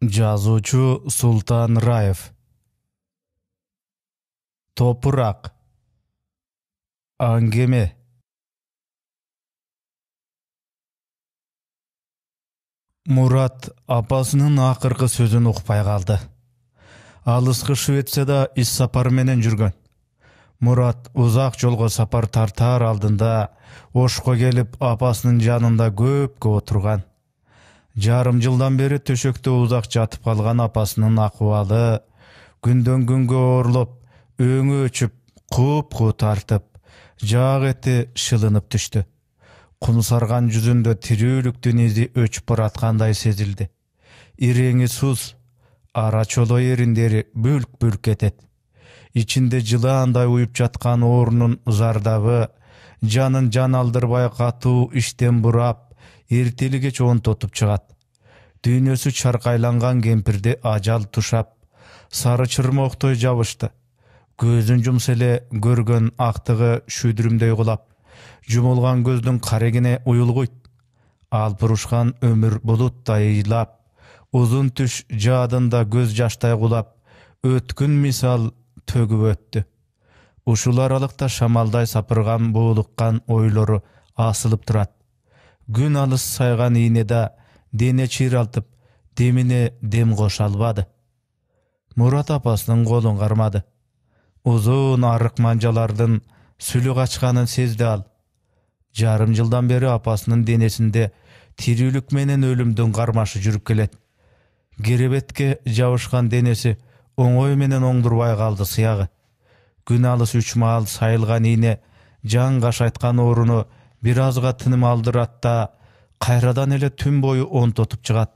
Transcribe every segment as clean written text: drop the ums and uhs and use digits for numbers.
Жазуучу Султан Раев. Топурак. Аңгеме. Мурат апасынын акыркы сөзүн укпай калды. Алыскы Швецияда иш сапар менен жүргөн. Мурат узак жолго сапар тартаар алдында Ошко келип апасынын жанында көпкө отурган. Жарым жылдан бери төшөктө узак жатып калган апасынын акыбалы күндөн күнгө оорлоп, өңү өчүп, куп-куу тартып, жаак эти шылынып түштү. Кум сарган жүзүндө тирүүлүктүн изи өчүп бараткандай сезилди. Иреңи суз, ара чоло эриндери бүлк-бүлк этет. Ичинде жылаандай уюп жаткан оорунун зардабы жанын жан алдырбай катуу иштен бурап, эртелиге чоң тотуп чыгат. Дүйнөсү чаркайланган кемпирди ажал тушап, сары чырмоктой жабышты. Көзүн жумса эле көргөн актыгы шүдүрүмдөй кулап, жумулган көздүн карегине уюлгуйт. Алпурушкан өмүр булуттай ыйлап, узун түш жаадында көз жаштай кулап, өткүн мисал төгүп өттү. Ушул аралыкта шамалдай сапырган буулуккан ойлору асылып турат. Күн алыс сайган ийнеда дене чыйралтып, демине дем коша албады. Мурат апасынын колун кармады. Узун арык манжалардын сүлү качканын сезди ал. Жарым жылдан бери апасынын денесинде тирүүлүк менен өлүмдүн кармашы жүрүп келет. Керебетке жабышкан денеси оңой менен оңдурбай калды сыягы. Күн алыс 3 маал сайылган ийне жан кашайткан ооруну бир азга тыным алдырат да, кайрадан эле түн бою онтотуп чыгат.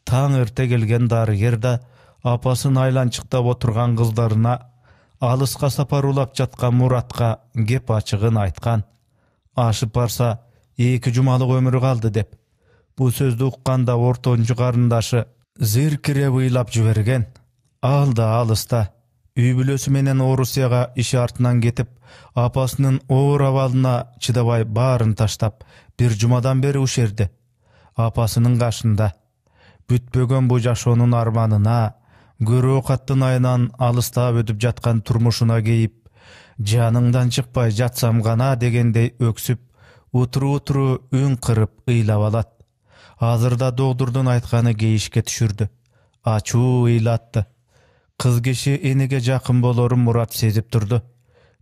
Таң эрте келген дарыгер да апасын айланчыктап отурган кыздарына, алыска сапар улап жаткан Муратка кеп ачыгын айткан. Ашып барса 2 жумалык өмүрү калды деп. Бул сөздү укканда ортончу карындашы зыркире ыйлап жиберген. Ал да алыста үй бүлөсү менен Орусияга иш артынан кетип, апасынын оор абалына чыдабай баарын таштап, бир жумадан бери ушерде. Апасынын кашында. Бүтпөгөн бу жашоонун арманына, көрүү каттын айынан алыстап өтүп жаткан турмушуна кейип, жаныңдан чыкпай жатсам гана дегендей өксүп, утуру үн кырып ыйлап алат. Азырда доктурдун айтканы кейишке түшүрдү. Ачуу ыйлатты. Кыз киши энеге жакын болорун Мурат сезип турду.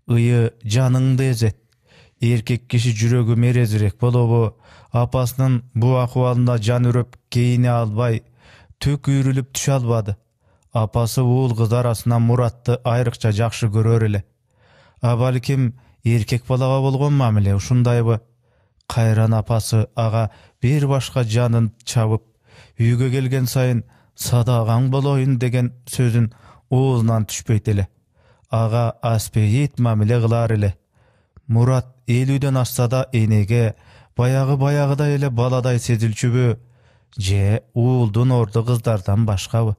Ыйы жаныңды эзет. Эркек киши жүрөгү мерезирээк болобу, апасынын бу акыбалына жан үрөп кейине албай, түк үйрүлүп түшө албады. Апасы уул кыз арасынан Муратты айрыкча жакшы көрөр эле. Балким эркек балага болгон мамиле ушундайбы? Кайран апасы ага бир башка жанын чабып, үйгө келген сайын садаган болоюн деген сөзүн оозунан түшпөйт эле. Ага аспейит мамиле кылар эле. Мурат 50ден ашса да энеге баягыдай эле баладай сезилчүбү, же уулдун орду кыздардан башкабы?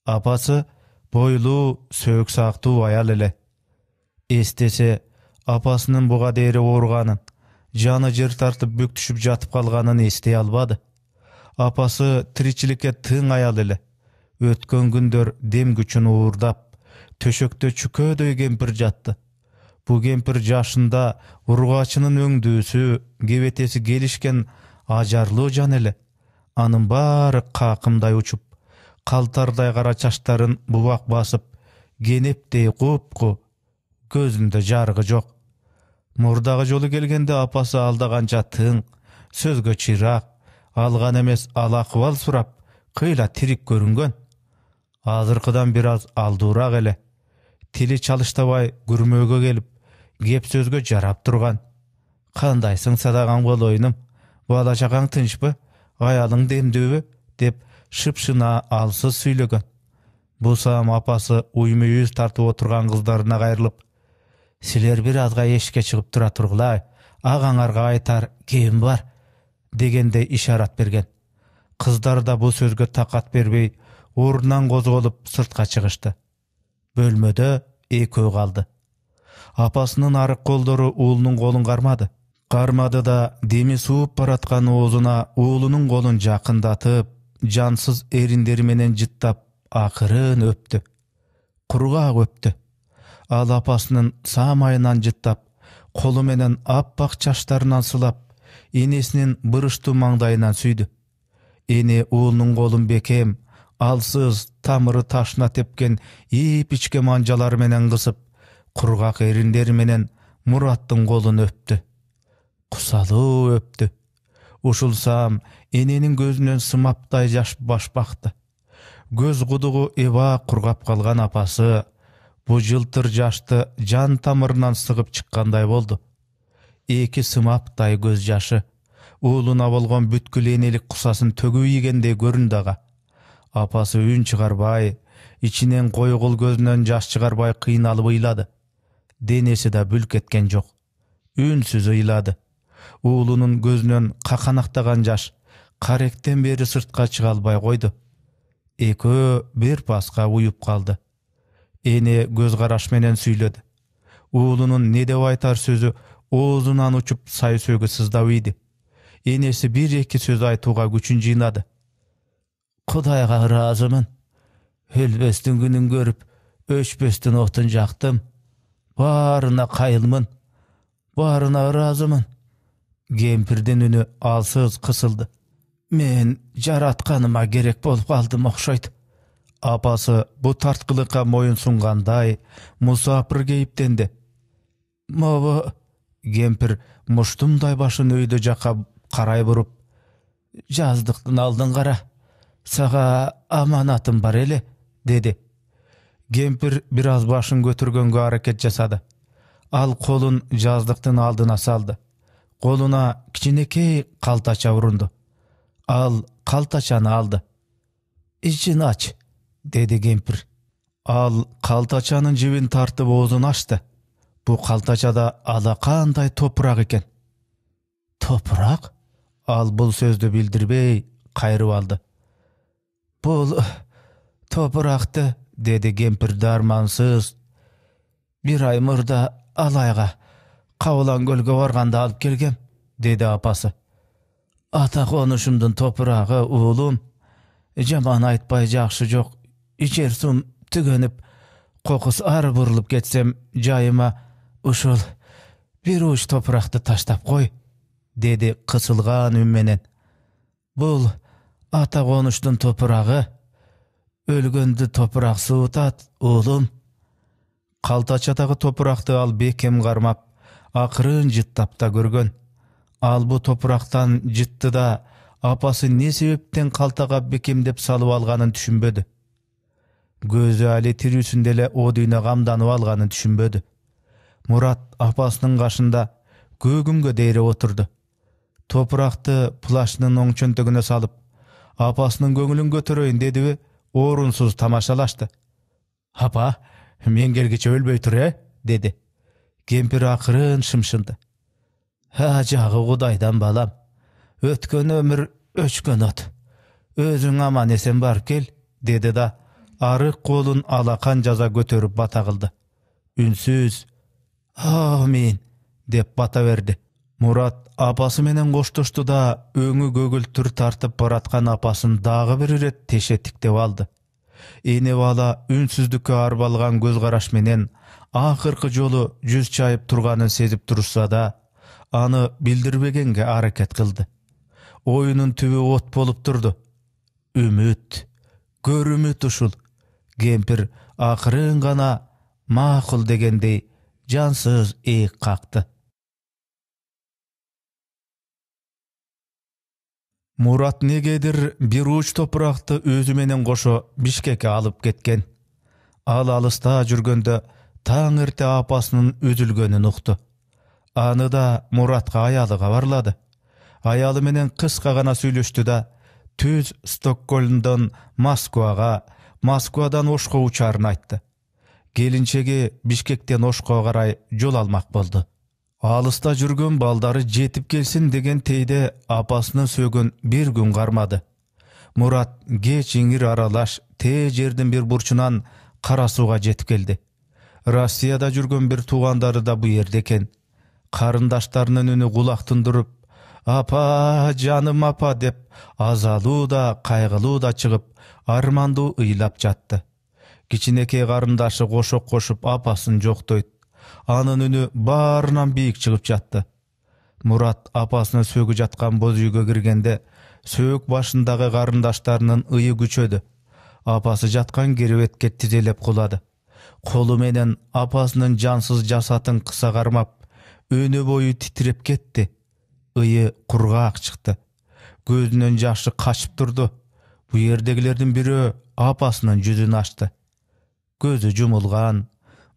Апасы бойлуу, сөөк сактуу аял эле. Эстесе, апасынын буга дейри ооруганын, жаны жер тартып бүк түшүп жатып калганын эстей албады. Апасы тиричиликке тың аял эле. Өткөн күндөр дем күчүн уурдап, төшөктө чүкөдөй кемпир жатты. Бу кемпир жашында ургачынын өңдүүсү, кебетеси келишкен ажарлуу жан эле. Анын баары какымдай учуп, калтардай кара чачтарын бубак басып, кенептей куп-ку, көзүндө жарыгы жок. Мурдагы жолу келгенде апасы алдаганча тың, сөзгө чыйраак, алган эмес ал акыбал сурап, кыйла тирик көрүнгөн. Азыркыдан бир аз алдуураак эле. Тили чалыштабай күрмөөгө келип, кеп сөзгө жарап турган. Кандайсың садаган болоюнум? Бала чакаң тынчпы? Аялың демдүүбү? Деп шыпшына алсыз сүйлөгөн. Бул саам апасы уйму-үйүз тартып отурган кыздарына кайрылып, силер бир азга эшикке чыгып тура тургула, агаңарга айтар кем бар, дегенде ишарат берген. Кыздар да бул сөзгө такат бербей, ордунан козголуп сыртка чыгышты. Бөлмөдө экөө калды. Апасынын арык колдору уулунун колун кармады. Кармады да деми сууп бараткан оозуна уулунун колун жакындатып, жансыз эриндери менен жыттап акырын өптү. Кургак өптү. Ал апасынын самайынан жыттап, колу менен аппак чачтарынан сылап, энесинин бырыштуу маңдайынан сүйдү. Эне уулунун колун бекем, алсыз, тамыры ташына тепкен ичке манжалары менен кысып, кургак эриндери менен Мураттын колун өптү. Кусалуу өптү. Ушул саам эненин көзүнөн сымаптай жаш башпакты. Көз кудугу эба кургап калган апасы бу жылтыр жашты жан тамырынан сыгып чыккандай болду. Эки сымаптай көз жашы уулуна болгон бүткүл энелик кусасын төгүп ийгендей көрүндү ага. Апасы үн чыгарбай, ичинен койгул көзүнөн жаш чыгарбай кыйналып ыйлады. Денеси да бүлк эткен жок. Үнсүз ыйлады. Уулунун көзүнөн каканактаган жаш каректен бери сыртка чыга албай койду. Экөө бир паска уюп калды. Эне көз караш менен сүйлөдү. Уулунун не деп айтар сөзү оозунан учуп сайсөөгө сыздап ийди. Энеси бир-эки сөз айтууга күчүн жыйнады. Кудайга ыраазымын. Өлбөстүн күнүн көрүп, өчпөстүн отун жактым. Баарына кайылмын. Баарына ыраазымын. Кемпирдин үнү алсыз кысылды. Мен жаратканыма керек болуп калдым окшойт. Апасы бу тарткылыкка моюн сунгандай, мусапыр кейиптенди. Мобо, кемпир муштумдай башын өйдө жакка карай буруп, жаздыктын алдын кара, сага аманатым бар эле, деди. Кемпир бир аз башын көтөргөнгө аракет жасады. Ал колун жаздыктын алдына салды. Колуна кичинекей калтача урунду. Ал калтачаны алды. Ичин ач, деди кемпир. Ал калтачанын жибин тартып оозун ачты. Бу калтачада алакандай топурак экен. Топурак? Ал бул сөздү билдирбей кайрып алды. Бул топуракты, деди кемпир дармансыз. Бир ай мурда Алайга Кабылан көлгө барганда алып келгем, деди апасы. Ата конушумдун топурагы, уулум. Жаман айтпай жакшы жок. Ичер сум түгөнүп, кокус ары бурулуп кетсем, жайыма ушул бир уч топуракты таштап кой, деди кысылган үн менен. Бул ата конуштун топурагы. Өлгөндү топурак суутат, уулум. Калтачадагы топуракты ал бекем кармап, акырын жыттап да көргөн. Ал бу топурактан жытты да, апасы не себептен калтага бекемдеп салып алганын түшүнбөдү. Көзү али тирүүсүндө эле о дүйнө камданып алганын түшүнбөдү. Мурат апасынын кашында көгүмгө дейре отурду. Топуракты плащынын оң чөнтөгүнө салып, апасынын көңүлүн көтөрөйүн дедиби, орунсуз тамашалашты. Апа, мен келгиче өлбөй тур, деди. Кемпир акырын шымшынды. Жагы Кудайдан балам. Өткөн өмүр өчкөн от. Өзүң аман эсен барып кел, деди да, арык колун алакан жаза көтөрүп бата кылды. Үнсүз, амин, деп бата берди. Мурат апасы менен коштошту да, өңү көгүлтүр тартып бараткан апасын дагы бир ирет тешеттиктеп алды. Эне бала үнсүздүккө арбалган көз караш менен акыркы жолу жүз чайып турганын сезип турса да, аны билдирбегенге аракет кылды. Оюнун түбү от болуп турду. Үмүт, көрүмүт ушул. Кемпир акырын гана макул дегендей жансыз ээк какты. Мурат негедир бир уч топуракты өзү менен кошо Бишкекке алып кеткен. Ал алыста жүргөндө таң эрте апасынын үзүлгөнүн укту. Аны да Муратка аялы кабарлады. Аялы менен кыска гана сүйлөштү да, түз Стокгольмдон Москвага, Москвадан Ошко учарын айтты. Келинчеги Бишкектен Ошко карай жол алмак болду. Алыста жүргөн балдары жетип келсин деген тейде апасынын сөөгөн бир күн кармады. Мурат кеч иңир аралаш тээ жердин бир бурчунан Кара Сууга жетип келди. Россияда жүргөн бир туугандары да бу жерде экен. Карындаштарынын үнү кулак тундуруп, "Apa, canım apa" деп азалуу да, кайгылуу да чыгып, армандуу ыйлап жатты. Кичинекей карындашы кошок кошуп апасын жоктойт. Анын үнү баарынан бийик чыгып жатты. Мурат апасына сөгү жаткан боз үйгө киргенде, сөөк башындагы карындаштарынын ыйы күчөдү. Апасы жаткан керебетке тизелеп кулады. Колу менен апасынын жансыз жасатын кыса кармап, өнү бою титиреп кетти. Ыйы кургаак чыкты. Көзүнөн жашы качып турду. Бу жердегилердин бирөө апасынын жүзүн ачты. Көзү жумулган,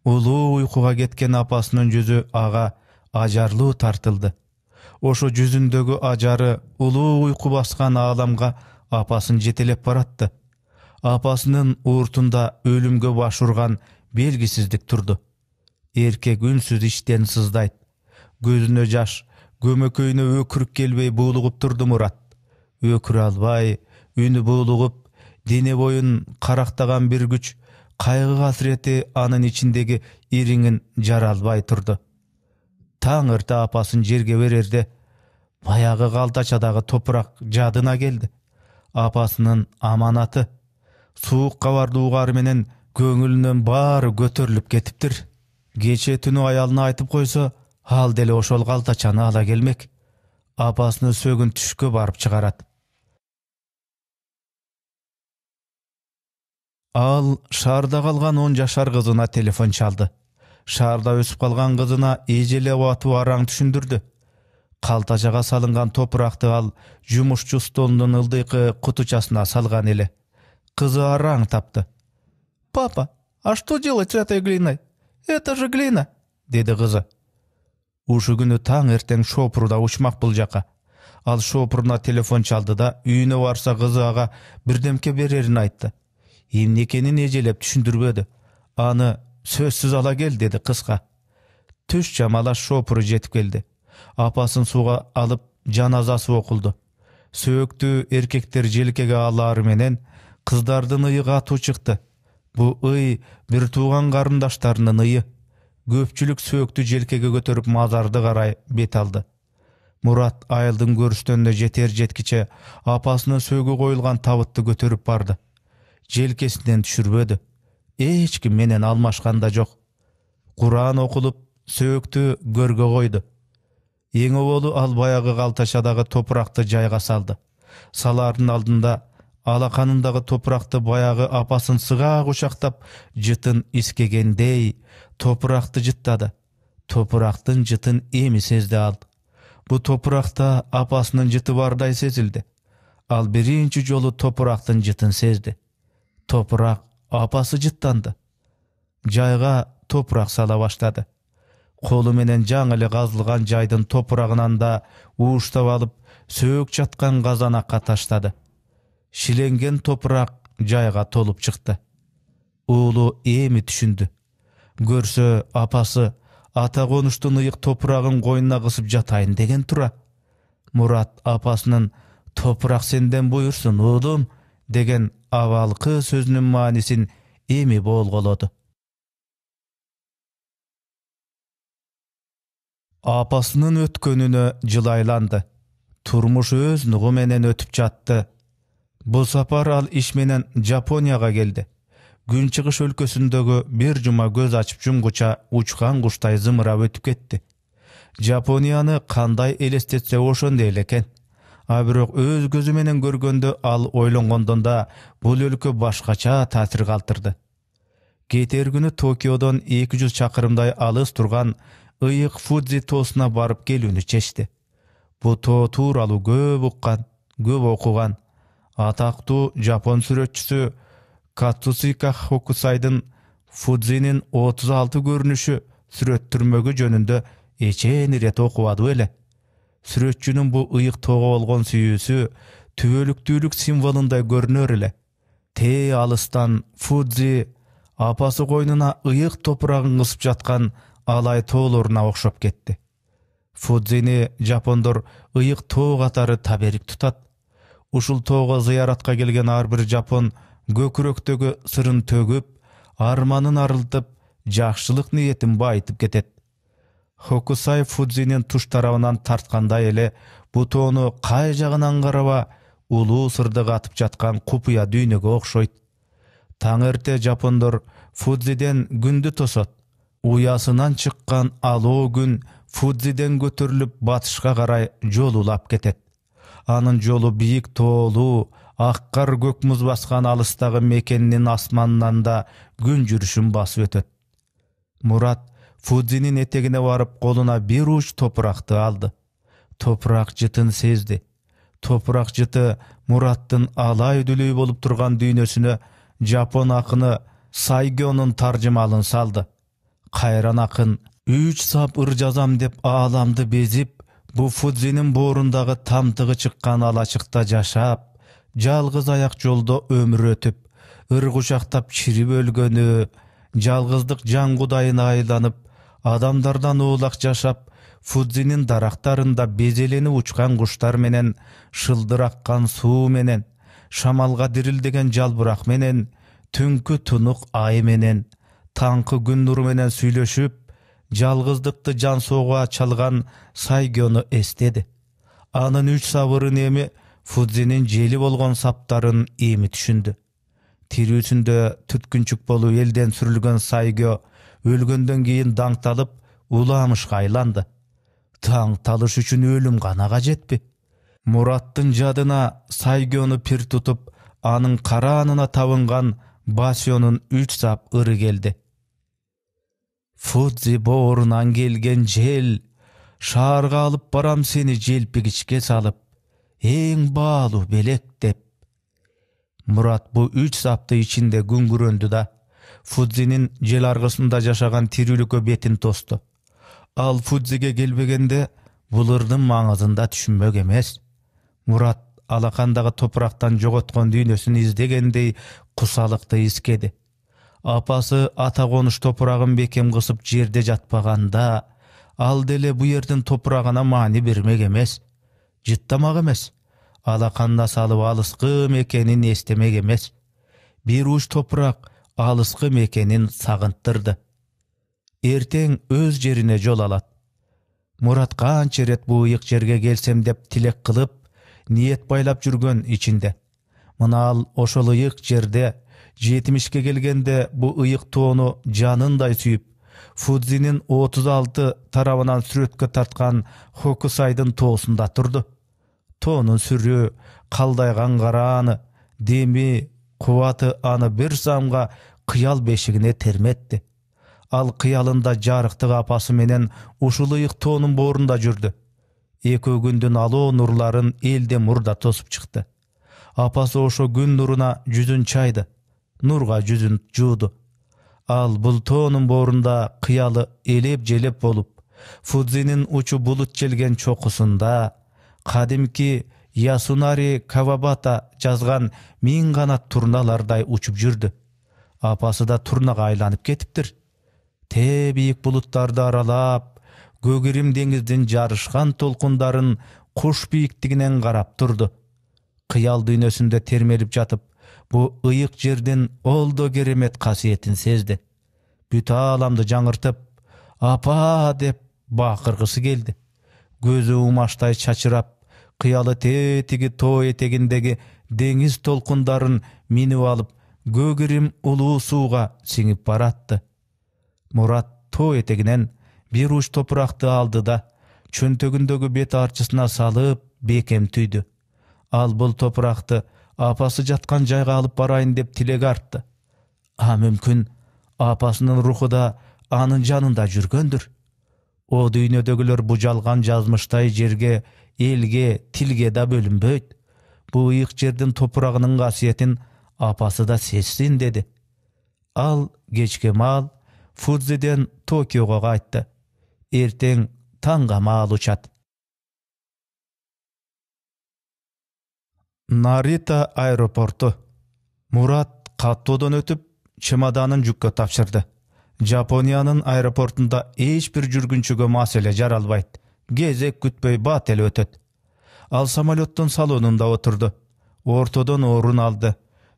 улуу уйкуга кеткен апасынын жүзү ага ажарлуу тартылды. Ошо жүзүндөгү ажары улуу уйку баскан ааламга апасын жетелеп баратты. Апасынын ууртунда өлүмгө баш урган белгисиздик турду. Эркек үнсүз иштен сыздайт. Көзүнө жаш, көмөкөйүнө өкүрүк келбей буулугуп турду Мурат. Өкүрө албай, үнү буулугуп, дене боюн карактаган бир күч, кайгы касірети анын ичиндеги ириңин жара албай турду. Таң эрте апасын жерге берерде, баягы калтачадагы топурак жадына келди. Апасынын аманаты. Суук кабарды угары менен көңүлүнөн баары көтөрүлүп кетиптир. Кече түнү аялына айтып койсо, ал деле ошол калтачаны ала келмек. Апасыны сөгүн түшкө барып чыгарат. Ал шаарда калган 10 жашар кызына телефон чалды. Шаарда өсүп калган кызына эжелеп атуу араң түшүндүрдү. Калтачага салынган топуракты ал жумушчу столунун ылдыйкы кутучасына салган эле. Кызы араң тапты. «Папа, а что делать с этой глиной? Это же глина», — деди кызы. Ушу күнү таң эртең шопурда учмак бул жака. Ал шопуруна телефон чалды да, үйүнө барса кызы ага бирдемке берерин айтты. Эмне экенин эжелеп түшүндүрбөдү. Аны сөзсүз ала кел, деди кызга. Түш жамалаш шопуру жетип келди. Апасын сууга алып жаназасы окулду. Сөөктү эркектер желкеге алаары менен кыздардын ыйыга атуу чыкты. Бу ый бир тууган карындаштарынын ыйы. Көпчүлүк сөөктү желкеге көтөрүп мазарды карай бет алды. Мурат айылдын көрүстөнүнө жетер жеткиче апасынын сөөгү коюлган табытты көтөрүп барды. Желкесинен түшүрбөдү. Эч ким менен алмашкан да жок. Куран окулуп, сөөктү көргө койду. Эң оболу ал баягы калтачадагы топуракты жайга салды. Салардын алдында алаканындагы топуракты баягы апасын сыга кучактап, жытын искегендей топуракты жыттады. Топурактын жытын эми сезди ал. Бу топуракта апасынын жыты бардай сезилди. Ал биринчи жолу топурактын жытын сезди. Топурак апасы жыттанды. Жайга топурак сала баштады. Колу менен жаңы эле казылган жайдын топурагынан да ууштап алып, сөөк жаткан казанакка таштады. Шиленген топурак жайга толуп чыкты. Уулу эми түшүндү. Көрсө апасы ата конуштун ыйык топурагын койнуна кысып жатайын деген тура. Мурат апасынын «Топурак сенден буйурсун, уулум» деген абалкы сөзүнүн маанисин эми болголоду. Апасынын өткөнүнө жылайланды. Турмуш өз нугу менен өтүп жатты. Бу сапар ал иш менен Жапонияга келди. Күнчыгыш өлкөсүндөгү бир жума көз ачып жумгуча учкан куштай зымырап өтүп кетти. Жапонияны кандай элестетсе ошондой эле экен. А бирок өз көзү менен көргөндө ал ойлонгондон да бул өлкө башкача таасир калтырды. Кетер күнү Токиодон 200 чакырымдай алыс турган ыйык Фудзи тоосуна барып келүүнү чечти. Бу тоо тууралуу көп уккан, көп окуган. Атактуу жапон сүрөтчүсү Кацусика Хокусайдын Фудзинин 36 көрүнүшү сүрөттүрмөгү жөнүндө эчен ирет окубады эле. Сүрөтчүнүн бу ыйык тоого болгон сүйүүсү түбөлүктүүлүк символундай көрүнөр эле. Те алыстан Фудзи апасы койнуна ыйык топурагын кысып жаткан алай тоолоруна окшоп кетти. Фудзини жапондор ыйык тоо катары таберик тутат. Ушул тоого зыяратка келген ар бир жапон көкүрөктөгү сырын төгүп, арманын арылтып, жакшылык ниетин байытып кетет. Хокусай Фудзинин туш тарабынан тарткандай эле Бу тоону кай жагынан караба улуу сырдык атып жаткан купуя дүйнөгө окшойт. Таң эрте жапондор Фудзиден күндү тосот. Уясынан чыккан алоо күн Фудзиден көтөрүлүп батышка карай жол улап кетет. Анын жолу бийик тоолуу, ак кар көк муз баскан алыстагы мекенинин асманынан да күн жүрүшүн басып өтөт. Мурат Фудзинин этегине барып колуна бир уч топуракты алды. Топурак жытын сезди. Топурак жыты Мураттын алай дүлүй болуп турган дүйнөсүнө жапон акыны Сайгёнун таржымалын салды. Кайран акын 3 сап ыр жазам деп ааламды безип, бу Фудзинин боорундагы тамтыгы чыккан алачыкта жашап, жалгыз аяк жолдо өмүр өтүп, ыр кучактап чирип өлгөнү, жалгыздык жан кудайына айланып, адамдардан оолак жашап, Фудзинин дарактарында безеленип учкан куштар менен, шылдыр аккан суу менен, шамалга дирилдеген жалбырак менен, түнкү тунук ай менен, таңкы күн нуру менен сүйлөшүп, жалгыздыкты жан соого чалган Сайгёну эстеди. Анын 3 сабырын эми Фудзинин жели болгон саптарын эми түшүндү. Тирүүсүндө түткүнчүк болуп элден сүрүлгөн Сайгё өлгөндөн кийин даңталып, уламышка айланды. Даңталыш үчүн өлүм гана кажетпи? Мураттын жадына Сайгёну пир тутуп, анын караанына табынган Басёнун 3 сап ыры келди. Фудзи боорунан келген жел, шаарга алып барам сени желпигичке салып, эң баалуу белек деп. Мурат бу 3 сапты ичинде күңгүрөндү да, Фудзинин жел аргысында жашаган тирүүлүккө бетин тосту. Ал Фудзиге келбегенде бул ырдын маңызында түшүнбөк эмес. Мурат алакандагы топурактан жоготкон дүйнөсүн издегендей кусалыкты искеди. Апасы ата конуш топурагын бекем кысып жерде жатпаганда, ал деле бу жердин топурагына маани бермек эмес, жыттамак эмес, алаканда салып алыскы мекенин эстемек эмес. Бир уч топурак алыскы мекенин сагынтырды. Эртең өз жерине жол алат. Мурат канча ирет бу ыйык жерге келсем деп тилек кылып, ниет байлап жүргөн ичинде. Мына ал ошол ыйык жерде 70ке келгенде бу ыйык тоону жанындай сүйүп, Фудзинин 36 тарабынан сүрөткө тарткан Хокусайдын тоосунда турду. Тоонун сүрү, калдайган карааны, деми, кубаты аны бир самга кыял бешигине терметти. Ал кыялында жарыктык апасы менен ушул ыйык тоонун боорунда жүрдү. Экөө күндүн алоо нурларын элде мурда тосуп чыкты. Апасы ошо күн нуруна жүзүн чайды, нурга жүзүн жууду. Ал бул тоонун боорунда кыялы элеп-желеп болуп, Фудзинин учу булут желген чокусунда, кадимки Ясунари Кавабата жазган 1000 канат турналардай учуп жүрдү. Апасы да турнага айланып кетиптир. Бийик булуттарды аралап, көгүрүм деңиздин жарышкан толкундарын куш бийиктигинен карап турду. Кыял дүйнөсүндө термелип жатып, бу ыйык жердин олдо керемет касиетин сезди. Бүт ааламды жаңыртып, апа деп бакыргысы келди. Көзү умаштай чачырап, кыялы тетиги тоо этегиндеги деңиз толкундарын минип алып, көгүрүм улуу сууга сиңип баратты. Мурат тоо этегинен бир уч топуракты алды да, чөнтөгүндөгү бет арчысына салып, бекем түйдү. Ал бул топуракты апасы жаткан жайга алып барайын деп тилек артты. Мүмкүн апасынын руху да анын жанында жүргөндүр. О дүйнөдөгүлөр бу жалган жазмыштай жерге, элге, тилге да бөлүнбөйт. Бу ыйык жердин топурагынын касиетин апасы да сезсин деди. Ал кечке маал Фудзиден Токиого кайтты. Эртең таңга маал учат. Нарита аэропорту. Мурат каттоодон өтүп, чемоданын жүккө тапшырды. Жапониянын аэропортунда эч бир жүргүнчүгө маселе жаралбайт. Кезек күтпөй бат эле өтөт. Ал самолеттин салонунда отурду. Ортодон орун алды.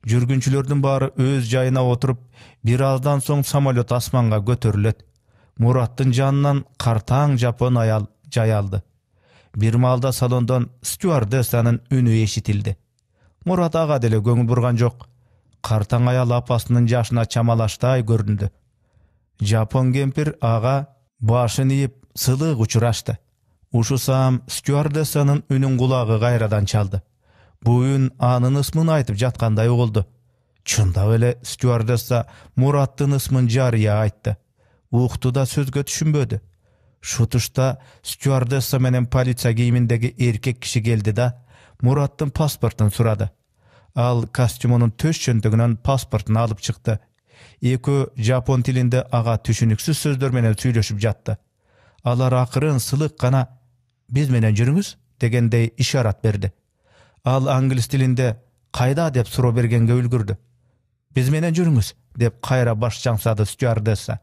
Жүргүнчүлөрдүн баары өз жайына отуруп, бир аздан соң самолет асманга көтөрүлөт. Мураттын жанынан картаң жапон аял жай алды. Bir malda salondan stewardessanın үнü eşitildi. Murat aga dele көңүл бурган жок. Картаң аял апасынын жашына чамалаштай көрүндү. Жапон кемпир ага башын ийип сылык учурашты. Ушусам стюардессанын үнүн кулагы кайрадан чалды. Бу үн анын ысмын айтып жаткандай угулду. Чындап эле стюардесса Мураттын ысмын жарыя айтты. Укту да сөзгө түшүнбөдү. Шутушта стюардесса менен полиция кийиминдеги эркек киши келди да Мураттын паспортун сурады. Ал костюмунун төш чөнтөгүнөн паспортун алып чыкты. Экөө жапон тилинде ага түшүнүксүз сөздөр менен сүйлөшүп жатты. Алар акырын сылык гана «Биз менен жүрүңүз» дегендей ишарат берди. Ал англис тилинде «Кайда?» деп суроо бергенге үлгүрдү. «Биз менен жүрүңүз» деп кайра баш чаңсады стюардесса.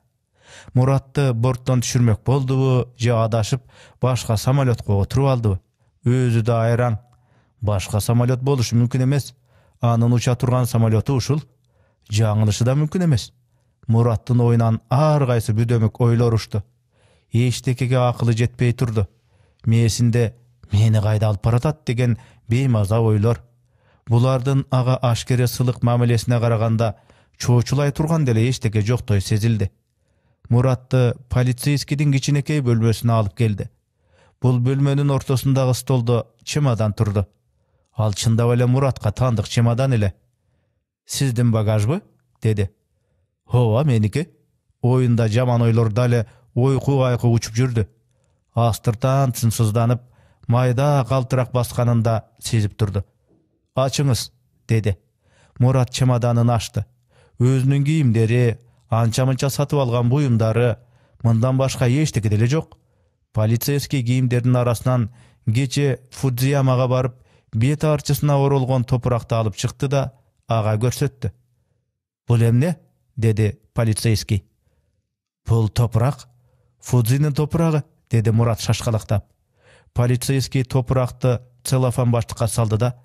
Muratты борттон түшүрмөк болдубу же адашып башка самолетко отуруп алдыбы? Өзү да айраң. Башка самолет болушу мүмкүн эмес. Анын уча турган самолету ушул. Жаңылышы да мүмкүн эмес. Мураттын оюнан ар кайсы бүдөмүк ойлор ушту. Эчтекеге акылы жетпей турду. Мээсинде мени кайда алып баратат деген беймаза ойлор. Булардын ага ашкере сылык мамилесине караганда чоочулай турган деле эчтеке жоктой сезилди. Muratты полицейскийдин кичинекей бөлмөсүнө алып келди. Бул бөлмөнүн ортосундагы столдо чемодан турду. Ал чындап эле Muratка таандык чемодан эле. «Сиздин багажбы?» деди. «Ооба, меники». Оюнда жаман ойлор дале ойку-айку учуп жүрдү. Астыртан тынчсызданып, майда калтырак басканында сезип турду. «Ачыңыз», деди. Мурат чемоданын ачты. Өзүнүн кийимдери, анча-мынча сатып алган буюмдары, мындан башка эчтеке деле жок. Полицейский кийимдердин арасынан кече Фудзиямага барып, бет арчысына оролгон топуракты алып чыкты да ага көрсөттү. «Бул эмне?» деди полицейский. «Бул топурак, Фудзинин топурагы», деди Мурат шашкалактап. Полицейский топуракты целлофан баштыкка салды да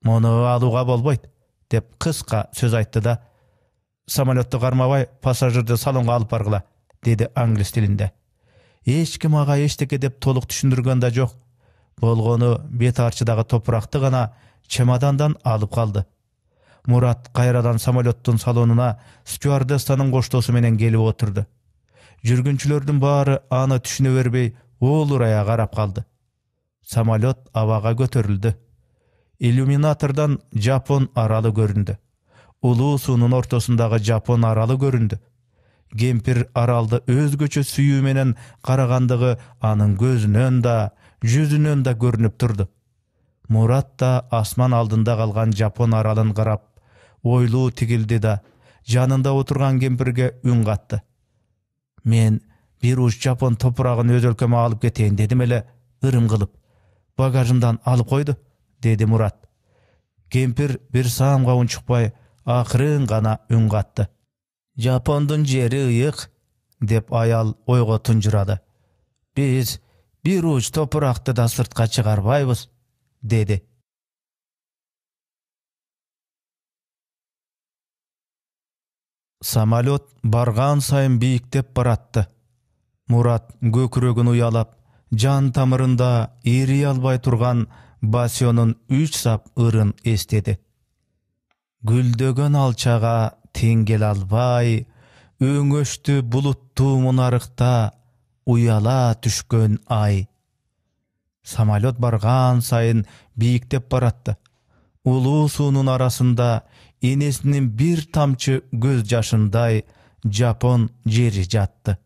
«Муну алууга болбойт» деп кыска сөз айтты да «Самолетті кармабай, пассажирди салонго алып баргыла», деди англис тилинде. Эч ким ага эчтеке деп толук түшүндүргөн да жок. Болгону бет арчыдагы топуракты гана чемодандан алып калды. Мурат кайрадан самолеттун салонуна стюардессанын коштоосу менен келип отурду. Жүргүнчүлөрдүн баары аны түшүнө бербей оолурая карап калды. Самолет абага көтөрүлдү. Иллюминатордон Жапон аралы көрүндү. Улуу суунун ортосундагы Жапон аралы көрүндү. Кемпир аралды өзгөчө сүйүү менен карагандыгы анын көзүнөн да, жүзүнөн да көрүнүп турду. Мурат да асман алдында калган Жапон аралын карап, ойлуу тигилди да, жанында отурган кемпирге үн катты. «Мен бир уч Жапон топурагын өз өлкөмө алып кетейин дедим эле, ырым кылып. Багажымдан алып койду», деди Мурат. Кемпир бир саамга унчукпай, акырын гана үн катты. «Жапондун жери ыйык», деп аял ойго тунжурады. «Биз бир уч топуракты да сыртка чыгарбайбыз», деди. Самолет барган сайын бийиктеп баратты. Мурат көкүрөгүн уялап, жан тамырында эрий албай турган Басионун 3 сап ырын эстеди. Гүлдөгөн алчага тең келе албай, өңөштү булуттуу мунарыкта уяла түшкөн ай. Самолет барган сайын бийиктеп баратты. Улуу суунун арасында энесинин бир тамчы көз жашындай Жапон жери жатты.